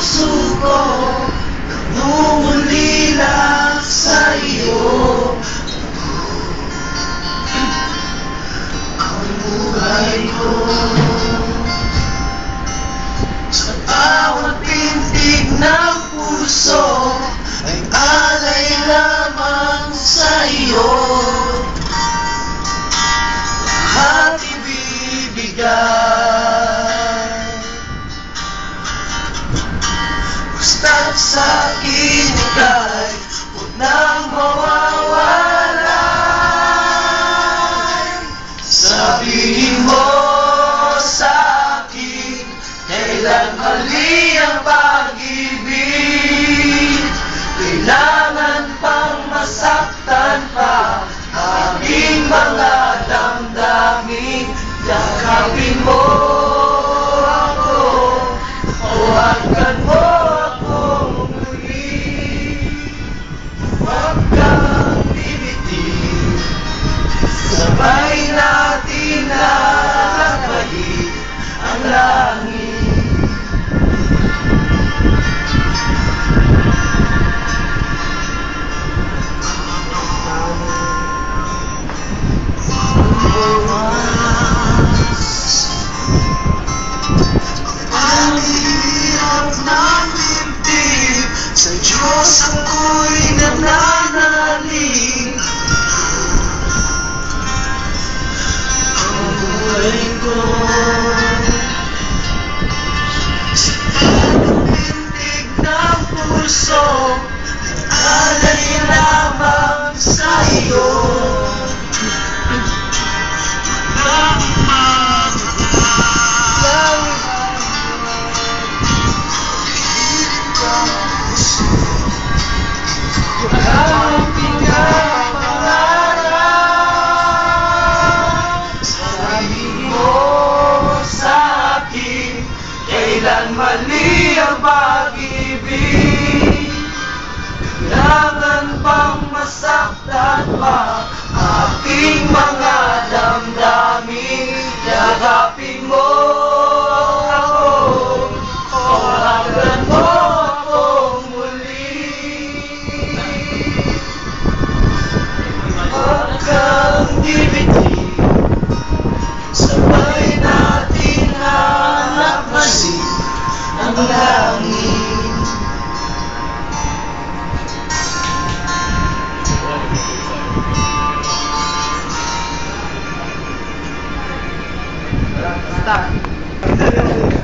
puso ko namumulila sa iyo. Ang buhay ko sa bawat pintig ng puso ay alay lamang sa iyo. Lahat ibibigay, basta't sa'kin ika'y huwag nang mawawalay. Sabihin mo sa'kin kailan mali ang pag-ibig. Kailangan pang masaktan pa aking mga damdamin. Yakapin mo ako, hawakan mo akong muli. Huwag kang bibitiw, sabay natin lalakayin ang langit. Sa Diyos ako'y nananalig. Ang buhay ko sa pagpintig ng puso alay lamang sa iyo. Kailan mali ang pag-ibig, kailangan bang masaktan pa aking mga damdamin. Yakapin mo ako, hawakan mo akong muli. Huwag kang bibitiw, sabay natin hanapmasin ang langit. Start.